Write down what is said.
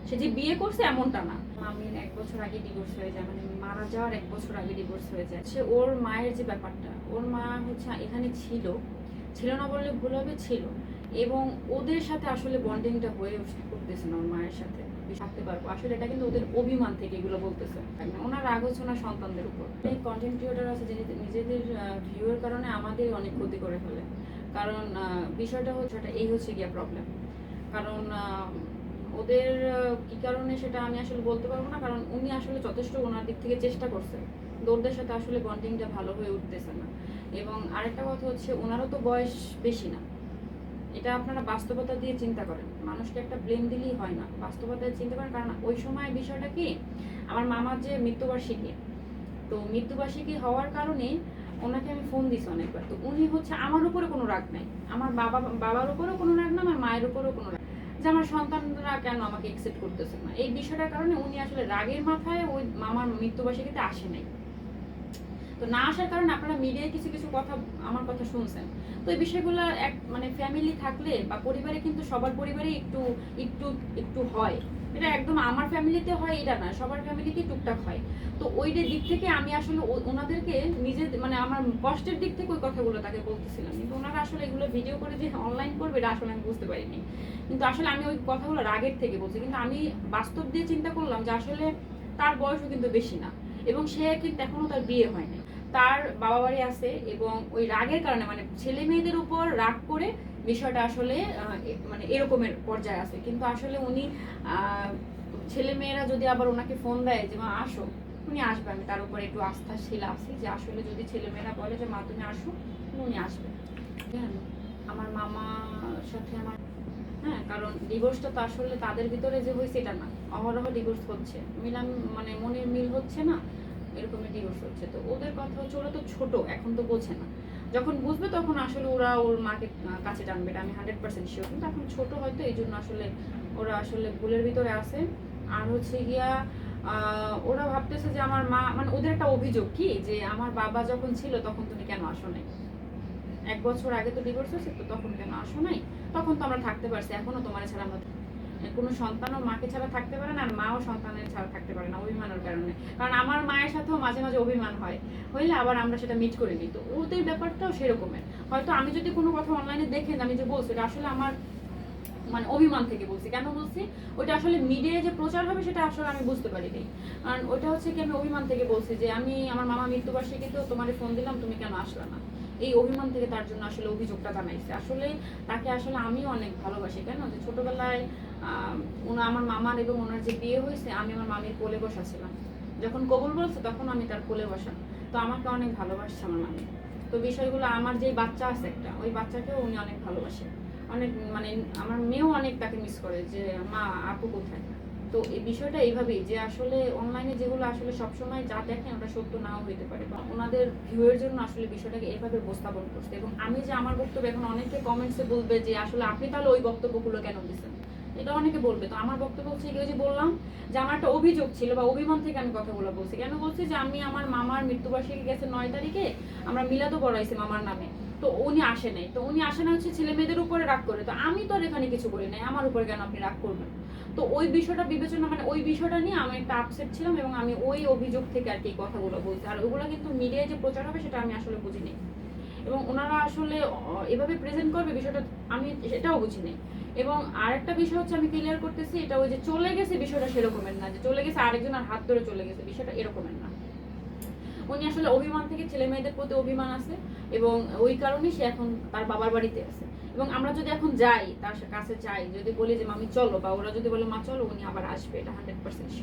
সে যে বিয়ে করছে এমনটা না। মামির 1 বছর আগে ডিভোর্স হয়ে যায়, মানে মারা যাওয়ার 1 বছর আগে ডিভোর্স হয়ে যায়। সে ওর মায়ের যে ব্যাপারটা, ওর মা হচ্ছে এখানে ছিল, ছিল না বললে ভুল হবে, ছিল, এবং ওদের সাথে আসলে বন্ডিংটা হয়ে উঠতেছে না ওর মায়ের সাথে থাকতে পারবো। আসলে এটা কিন্তু ওদের অভিমান থেকে এগুলো বলতেছে, ওনার রাগ হচ্ছে ওনার সন্তানদের উপর। এই কন্টেন্ট ক্রিয়েটর আছে যে নিজেদের ভিউয়ের কারণে আমাদের অনেক ক্ষতি করে ফেলে। কারণ বিষয়টা হচ্ছে এই হচ্ছে গিয়া প্রবলেম। কারণ ওদের কি কারণে সেটা আমি আসলে বলতে পারবো না, কারণ উনি আসলে যথেষ্ট ওনার দিক থেকে চেষ্টা করছে, ওদের সাথে আসলে বন্ডিংটা ভালো হয়ে উঠতেছে না। এবং আরেকটা কথা হচ্ছে ওনারও তো বয়স বেশি না, এটা আপনারা বাস্তবতা দিয়ে চিন্তা করেন, মানুষকে একটা ব্লেম দিলেই হয় না, বাস্তবতায় চিন্তা করেন। কারণ ওই সময় বিষয়টা কি, আমার মামার যে মৃত্যুবার্ষিকী, তো মৃত্যুবার্ষিকী হওয়ার কারণে ওনাকে আমি ফোন দিছি অনেকবার। তো উনি হচ্ছে আমার উপরে কোনো রাগ নাই, আমার বাবার উপরেও কোনো রাগ না, আমার মায়ের উপরেও কোনো রাগ, যে আমার সন্তানরা কেন আমাকে একসেপ্ট করতেছে না, এই বিষয়টার কারণে উনি আসলে রাগের মাথায় ওই মামার মৃত্যুবার্ষিকীতে আসে নাই। তো না আসার কারণে আপনারা মিডিয়ায় কিছু কিছু কথা, আমার কথা শুনছেন। তো এই বিষয়গুলো এক মানে ফ্যামিলি থাকলে বা পরিবারে, কিন্তু সবার পরিবারে একটু একটু একটু হয়, এটা একদম আমার ফ্যামিলিতে হয় এটা না, সবার ফ্যামিলিতে টুকটাক হয়। তো ওই দিক থেকে আমি আসলে ওনাদেরকে নিজের মানে আমার কষ্টের দিক থেকে ওই কথাগুলো তাকে বলতেছিলাম, কিন্তু ওনারা আসলে এগুলো ভিডিও করে যে অনলাইন করবে এটা আসলে আমি বুঝতে পারিনি। কিন্তু আসলে আমি ওই কথাগুলো রাগের থেকে বলছি, কিন্তু আমি বাস্তব দিয়ে চিন্তা করলাম যে আসলে তার বয়সও কিন্তু বেশি না, এবং সে কিন্তু এখনো তার বিয়ে হয়নি, তার বাবা বাড়ি আছে, এবং ওই রাগের কারণে মানে ছেলে মেয়েদের উপর রাগ করে বিষয়টা আসলে মানে এরকমের পর্যায়ে আছে। কিন্তু আসলে উনি ছেলে মেয়েরা যদি আবার ওনাকে ফোন দেয় যে মা আসো, উনি আসবে, আমি তার উপরে একটু আস্থাশীল আছি যে আসলে যদি ছেলে মেয়েরা বলে যে মা তুমি আসো, উনি আসবে। হ্যাঁ, আমার মামার সাথে আমার, হ্যাঁ, কারণ ডিভোর্সটা তো আসলে তাদের ভিতরে যে হয়েছে এটা না, অহরহ ডিভোর্স হচ্ছে, মিলাম মানে মনের মিল হচ্ছে না, এরকমের ডিভোর্স হচ্ছে। তো ওদের কথা হচ্ছে ওরা তো ছোট, এখন তো বোঝে না, যখন বুঝবে তখন আসলে ওরা ওর মাকে কাছে টানবে, এটা আমি 100% শিওর। কিন্তু এখন ছোট হয়তো এই জন্য আসলে ওরা আসলে ভুলের ভিতরে আছে। আর হচ্ছে গিয়া ওরা ভাবতেছে যে আমার মা, মানে ওদের একটা অভিযোগ কি যে আমার বাবা যখন ছিল তখন তুমি কেন আসো নাই, 1 বছর আগে তো ডিভোর্স হয়েছে, তো তখন কেন আসো নাই, তখন তো আমরা থাকতে পারছি, এখনো তোমার ছাড়া আমরা, কোনো সন্তানও মাকে ছাড়া থাকতে পারে না, আর মাও সন্তানের ছাড়া থাকতে পারে না অভিমানের কারণে। কারণ আমার মায়ের সাথেও মাঝে মাঝে অভিমান হয়, হইলে আবার আমরা সেটা মিট করে নিই। তো ওদের ব্যাপারটাও সেরকমের। হয়তো আমি যদি কোনো কথা অনলাইনে দেখেন, আমি যে বলছি এটা আসলে আমার মানে অভিমান থেকে বলছি। কেন বলছি, ওইটা আসলে মিডিয়ায় যে প্রচার হবে সেটা আসলে আমি বুঝতে পারিনি, কারণ ওইটা হচ্ছে কি আমি অভিমান থেকে বলছি যে আমি আমার মামা মৃত্যুবার্ষিকীতেও তোমার ফোন দিলাম, তুমি কেন আসলে না, এই অভিমান থেকে তার জন্য আসলে অভিযোগটা জানাইছে। আসলে তাকে আসলে আমিও অনেক ভালোবাসি, কেন যে ছোটবেলায় আমার মামার এবং ওনার যে বিয়ে হয়েছে, আমি আমার মামির কোলে বসা ছিলাম, যখন কবুল বলছে তখন আমি তার কোলে বসা। তো আমাকে অনেক ভালোবাসছে আমার মামি। তো বিষয়গুলো, আমার যে বাচ্চা আছে একটা, ওই বাচ্চাকেও উনি অনেক ভালোবাসে, অনেক মানে আমার মেয়েও অনেক তাকে মিস করে যে মা আপু কোথায়। তো এই বিষয়টা এইভাবেই যে আসলে অনলাইনে যেগুলো আসলে সবসময় যা দেখেন ওটা সত্য নাও হইতে পারে, বা ওনাদের ভিউয়ের জন্য আসলে বিষয়টাকে এভাবে উপস্থাপন করছে। এবং আমি যে আমার বক্তব্য, এখন অনেকে কমেন্টসে বলবে যে আসলে আপনি তাহলে ওই বক্তব্যগুলো কেন দিচ্ছেন, এটা অনেকে বলবে। তো আমার বক্তব্য হচ্ছে কি, যে বললাম যে আমার একটা অভিযোগ ছিল বা অভিমান থেকে আমি কথাগুলো বলছি। কেন বলছি, যে আমি আমার মামার মৃত্যুবার্ষিকী গেছে 9 তারিখে, আমরা মিলাদও পড়াইছি মামার নামে, তো উনি আসে নাই। তো উনি আসে না হচ্ছে ছেলে মেয়েদের উপরে রাগ করে, তো আমি তো আর এখানে কিছু করি নাই, আমার উপরে কেন আপনি রাগ করবেন। তো ওই বিষয়টা বিবেচনা, মানে ওই বিষয়টা নিয়ে আমি একটা আপসেট ছিলাম, এবং আমি ওই অভিযোগ থেকে আর কি কথাগুলো বলছি। আর ওগুলো কিন্তু মিডিয়ায় যে প্রচার হবে সেটা আমি আসলে বুঝিনি, এবং ওনারা আসলে এভাবে প্রেজেন্ট করবে বিষয়টা আমি সেটাও বুঝিনি। এবং আরেকটা বিষয় হচ্ছে আমি ক্লিয়ার করতেছি, এটা ওই যে চলে গেছে বিষয়টা সেরকমের না, যে চলে গেছে আরেকজনের হাত ধরে চলে গেছে, বিষয়টা এরকমের না। উনি আসলে অভিমান থেকে, ছেলে মেয়েদের প্রতি অভিমান আছে, এবং ওই কারণে সে এখন তার বাবার বাড়িতে আছে। এবং আমরা যদি এখন যাই তার কাছে, চাই যদি বলি যে মামি চলো, বা ওরা যদি বলে মা চলো, উনি আবার আসবে, এটা 100% শিওর।